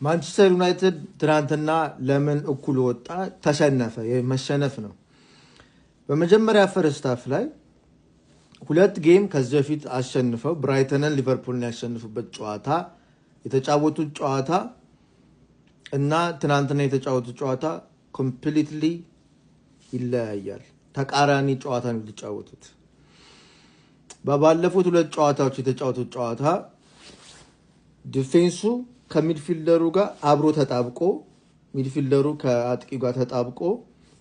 ማንቸስተር ዩናይትድ ትናንትና ለምን እኩል ወጣ ተሸነፈ መሸነፍ ነው በመጀመሪያ ፈርስት ሃፍ ላይ ሁለት ጌም ከዚህ በፊት አሸንፈው ብራይተንን ሊቨርፑልን ያሸንፉበት ጨዋታ የተጫወቱት ጨዋታ እና ትናንትና የተጫወቱት ጨዋታ ኮምፕሊትሊ ይለያያል ተቃራኒ ጨዋታ ነው የተጫወቱት ባለፉት ሁለት ጨዋታዎች የተጫወቱት ጨዋታ ዲፌንሱ ከሚድፊልደሩ ጋር አብሮ ተጣብቆ ሚድፊልደሩ ከአጥቂ ጋር ተጣብቆ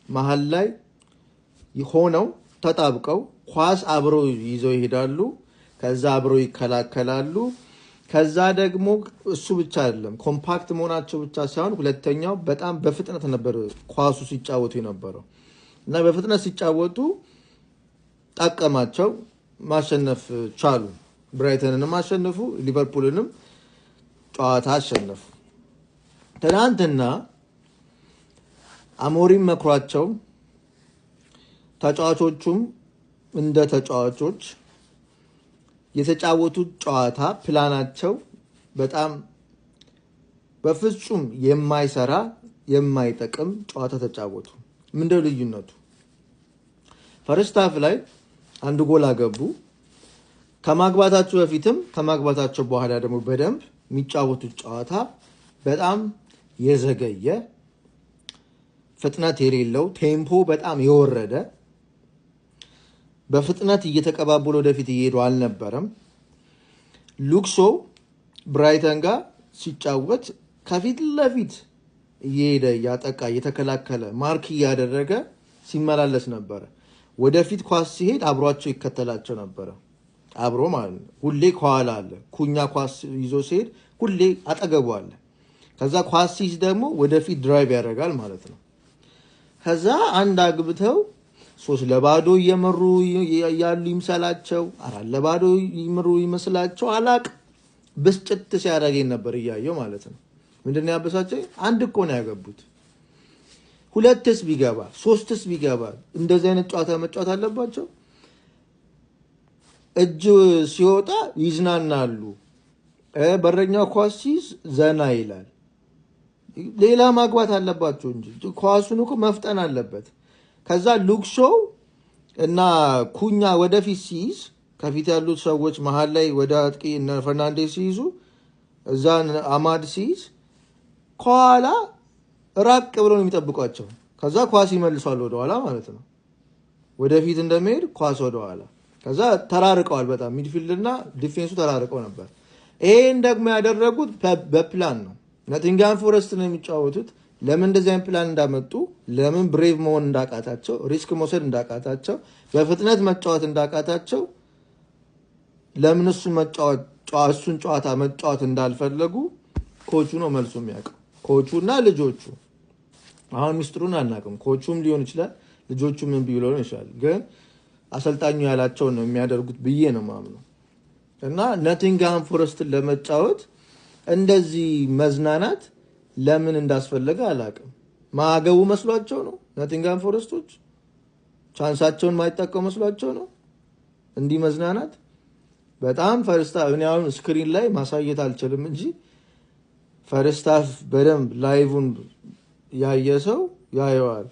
መሃል ላይ ሆነው ተጣብቀው ኳስ አብሮ ይዘው ይሄዳሉ ከዛ አብሮ ይከላከላሉ ከዛ ደግሞ እሱ ብቻ አይደለም ኮምፓክት መሆናቸው ብቻ ሳይሆን ሁለተኛው በጣም በፍጥነት ነበር ኳሱ ሲጫወቱ የነበረው እና በፍጥነት ሲጫወቱ ጠቀማቸው ማሸነፍ ቻሉ ብራይተንንም አሸነፉ ሊቨርፑልንም ጨዋታ አሸነፉ ትናንትና አሞሪም መክሯቸው ተጫዋቾቹም እንደ ተጫዋቾች የተጫወቱት ጨዋታ ፕላናቸው በጣም በፍጹም የማይሰራ የማይጠቅም ጨዋታ ተጫወቱ ምንድነው ልዩነቱ ፈርስት ሃፍ ላይ አንድ ጎል አገቡ ከማግባታቸው በፊትም ከማግባታቸው በኋላ ደግሞ በደንብ የሚጫወቱት ጨዋታ በጣም የዘገየ ፍጥነት የሌለው ቴምፖ በጣም የወረደ በፍጥነት እየተቀባበሉ ወደፊት እየሄዱ አልነበረም ሉክሶ ብራይተን ጋር ሲጫወት ከፊት ለፊት እየሄደ ያጠቃ እየተከላከለ ማርክ ያደረገ ሲመላለስ ነበር ወደፊት ኳስ ሲሄድ አብሯቸው ይከተላቸው ነበር አብሮ ማለት ሁሌ ኳላ አለ ኩኛ ኳስ ይዞ ሲሄድ ሁሌ አጠገቡ አለ ከዛ ኳስ ሲይዝ ደግሞ ወደፊት ድራይቭ ያደርጋል ማለት ነው ከዛ አንድ አግብተው 3-0 እየመሩ ያሉ ይምሰላቸው 4-0 ይመሩ ይመስላቸው አላቅ ብስጭት ሲያደርገኝ ነበር እያየው ማለት ነው ምንድነው ያበሳጨኝ አንድ እኮ ነው ያገቡት ሁለትስ ቢገባ ሶስትስ ቢገባ እንደዚህ አይነት ጨዋታ መጫወት አለባቸው እጅ ሲወጣ ይዝናናሉ በረኛው ኳስ ሲይዝ ዘና ይላል ሌላ ማግባት አለባቸው እንጂ ኳሱን እኮ መፍጠን አለበት ከዛ ሉክሾ እና ኩኛ ወደፊት ሲይዝ ከፊት ያሉት ሰዎች መሃል ላይ ወደ አጥቂ እና ፈርናንዴስ ሲይዙ እዛ አማድ ሲይዝ ኳላ ራቅ ብሎ ነው የሚጠብቋቸው ከዛ ኳስ ይመልሳሉ ወደ ኋላ ማለት ነው ወደፊት እንደሚሄድ ኳስ ወደ ኋላ ከዛ ተራርቀዋል በጣም ሚድፊልድና ዲፌንሱ ተራርቀው ነበር ይሄን ደግሞ ያደረጉት በፕላን ነው ኖቲንግሃም ፎረስት ነው የሚጫወቱት ለምን እንደዚህ አይነት ፕላን እንዳመጡ ለምን ብሬቭ መሆን እንዳቃታቸው ሪስክ መውሰድ እንዳቃታቸው በፍጥነት መጫወት እንዳቃታቸው ለምን እሱን ጨዋታ መጫወት እንዳልፈለጉ ኮቹ ነው መልሱ የሚያውቀው ኮቹና ልጆቹ አሁን ሚስጥሩን አናውቅም ኮቹም ሊሆን ይችላል ልጆቹም ምን ቢሆኑ ይችላል ግን አሰልጣኙ ያላቸው ነው የሚያደርጉት ብዬ ነው ማምነው እና ኖቲንግሃም ፎረስት ለመጫወት እንደዚህ መዝናናት ለምን እንዳስፈልገ አላውቅም ማገቡ መስሏቸው ነው ኖቲንግሃም ፎረስቶች ቻንሳቸውን ማይጠቀሙ መስሏቸው ነው እንዲ መዝናናት በጣም ፈርስት ሃፍ እኔ አሁን ስክሪን ላይ ማሳየት አልችልም እንጂ ፈርስት ሃፍ በደንብ ላይቭን ያየሰው ያየዋል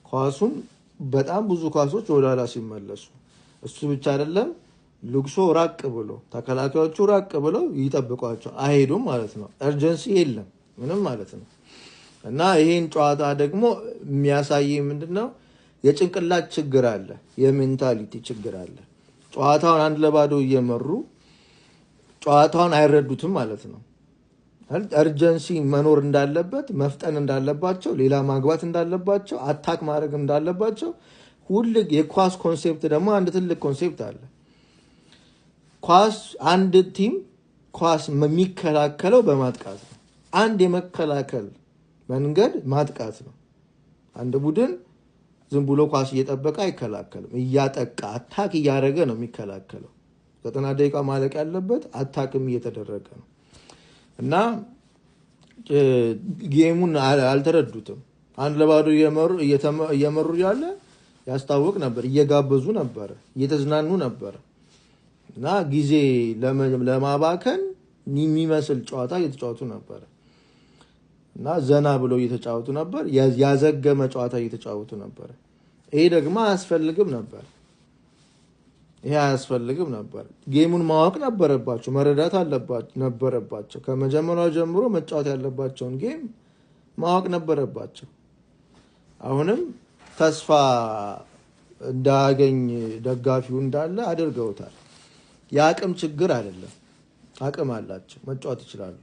ኳሱን በጣም ብዙ ኳሶች ወዳላ ሲመለሱ እሱ ብቻ አይደለም ሉክሶ ራቅ ብሎ ተከላካዮቹ ራቅ ብለው ይጠብቋቸው አይሄዱም ማለት ነው እርጀንሲ የለም ምንም ማለት ነው እና ይሄን ጨዋታ ደግሞ የሚያሳየው ምንድነው የጭንቅላት ችግር አለ የሜንታሊቲ ችግር አለ ጨዋታውን 1-0 እየመሩ ጨዋታውን አይረዱትም ማለት ነው እርጀንሲ መኖር እንዳለበት መፍጠን እንዳለባቸው ሌላ ማግባት እንዳለባቸው አታክ ማድረግ እንዳለባቸው ሁሉ የኳስ ኮንሴፕት ደግሞ አንድ ትልቅ ኮንሴፕት አለ ኳስ አንድ ቲም ኳስ የሚከላከለው በማጥቃት ነው አንድ የመከላከል መንገድ ማጥቃት ነው አንድ ቡድን ዝም ብሎ ኳስ እየጠበቀ አይከላከልም እያጠቃ አታክ እያደረገ ነው የሚከላከለው 90 ደቂቃ ማለቅ ያለበት አታክም እየተደረገ ነው እና ጌሙን አልተረዱትም 1-0 እየመሩ ያለ ያስታውቅ ነበር እየጋበዙ ነበር እየተዝናኑ ነበር እና ጊዜ ለማባከን የሚመስል ጨዋታ እየተጫወቱ ነበር እና ዘና ብሎ እየተጫወቱ ነበር። ያዘገመ ጨዋታ እየተጫወቱ ነበር። ይሄ ደግሞ አያስፈልግም ነበር። ጌሙን ማወቅ ነበረባቸው፣ መረዳት ነበረባቸው። ከመጀመሪያው ጀምሮ መጫወት ያለባቸውን ጌም ማወቅ ነበረባቸው። አሁንም ተስፋ እንዳያገኝ ደጋፊው እንዳለ አድርገውታል። የአቅም ችግር አይደለም፣ አቅም አላቸው፣ መጫወት ይችላሉ።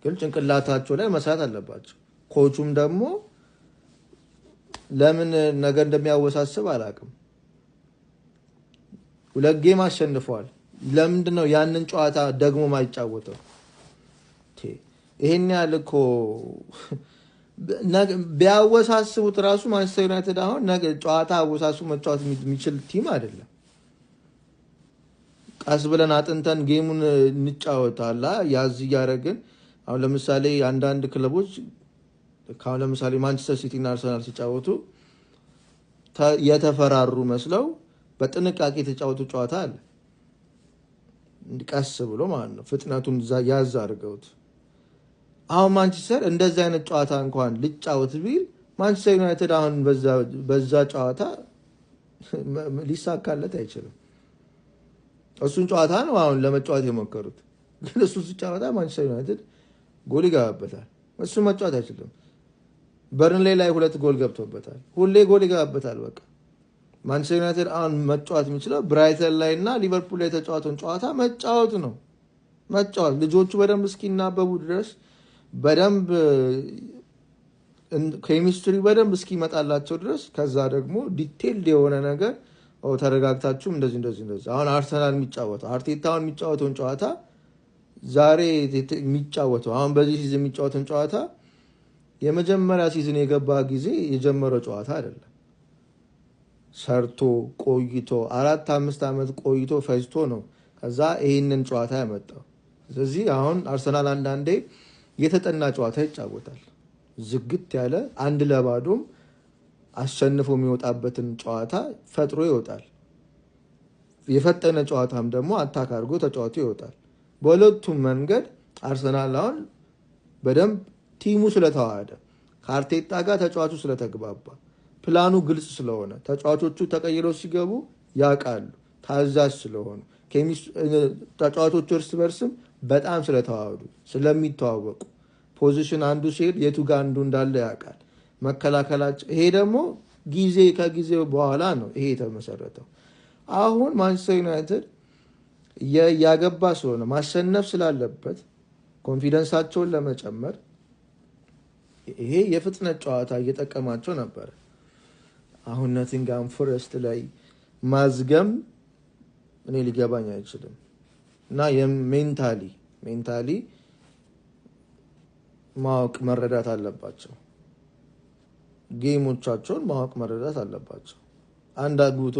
ግን ጭንቅላታቸው ላይ መስራት አለባቸው። ኮቹም ደግሞ ለምን ነገር እንደሚያወሳስብ አላቅም። 2 ጌም አሸንፈዋል። ለምንድን ነው ያንን ጨዋታ ደግሞ ማይጫወተው? ይሄን ያህል እኮ ቢያወሳስቡት ራሱ ማንቸስተር ዩናይትድ አሁን ጨዋታ አወሳስቡ መጫወት የሚችል ቲም አይደለም። ቀስ ብለን አጥንተን ጌሙን እንጫወታላ ያዝ እያደረግን። አሁን ለምሳሌ አንዳንድ ክለቦች ለምሳሌ ማንቸስተር ሲቲ እና አርሰናል ሲጫወቱ የተፈራሩ መስለው በጥንቃቄ የተጫወቱ ጨዋታ አለ። ቀስ ብሎ ማለት ነው፣ ፍጥነቱን ያዝ አድርገውት። አሁን ማንቸስተር እንደዚህ አይነት ጨዋታ እንኳን ልጫወት ቢል ማንቸስተር ዩናይትድ አሁን በዛ ጨዋታ ሊሳካለት አይችልም። እሱን ጨዋታ ነው አሁን ለመጫወት የሞከሩት፣ ግን እሱ ሲጫወታ ማንቸስተር ዩናይትድ ጎል ይገባበታል። እሱ መጫወት አይችልም። በርንሌይ ላይ 2 ጎል ገብቶበታል። ሁሌ ጎል ይገባበታል። በቃ ማንቸስተር ዩናይትድ አሁን መጫወት የሚችለው ብራይተን ላይ እና ሊቨርፑል ላይ የተጫወተውን ጨዋታ መጫወት ነው። ልጆቹ በደንብ እስኪናበቡ ድረስ በደንብ ኬሚስትሪ በደንብ እስኪመጣላቸው ድረስ፣ ከዛ ደግሞ ዲቴይልድ የሆነ ነገር ተረጋግታችሁም እንደዚህ አሁን አርሰናል የሚጫወተው አርቴታውን የሚጫወተውን ጨዋታ ዛሬ የሚጫወተው አሁን በዚህ ሲዝን የሚጫወተውን ጨዋታ የመጀመሪያ ሲዝን የገባ ጊዜ የጀመረው ጨዋታ አይደለም። ሰርቶ ቆይቶ 4-5 ዓመት ቆይቶ ፈጅቶ ነው ከዛ ይሄንን ጨዋታ ያመጣው። ስለዚህ አሁን አርሰናል አንዳንዴ የተጠና ጨዋታ ይጫወታል። ዝግት ያለ 1-0 አሸንፎ የሚወጣበትን ጨዋታ ፈጥሮ ይወጣል። የፈጠነ ጨዋታም ደግሞ አታክ አድርጎ ተጫውቶ ይወጣል። በሁለቱም መንገድ አርሰናል አሁን በደንብ ቲሙ ስለተዋሃደ፣ ከአርቴታ ጋር ተጫዋቹ ስለተግባባ፣ ፕላኑ ግልጽ ስለሆነ፣ ተጫዋቾቹ ተቀይረው ሲገቡ ያውቃሉ፣ ታዛዥ ስለሆኑ፣ ተጫዋቾቹ እርስ በርስም በጣም ስለተዋሃዱ ስለሚተዋወቁ፣ ፖዚሽን አንዱ ሲሄድ የቱ ጋር አንዱ እንዳለ ያውቃል። መከላከላቸው ይሄ ደግሞ ከጊዜ በኋላ ነው ይሄ የተመሰረተው። አሁን ማንቸስተር ዩናይትድ ያገባ ስለሆነ ማሸነፍ ስላለበት ኮንፊደንሳቸውን ለመጨመር ይሄ የፍጥነት ጨዋታ እየጠቀማቸው ነበር። አሁን ኖቲንግሃም ፎረስት ላይ ማዝገም እኔ ሊገባኝ አይችልም። እና ሜንታሊ ማወቅ መረዳት አለባቸው። ጌሞቻቸውን ማወቅ መረዳት አለባቸው። አንድ አግብቶ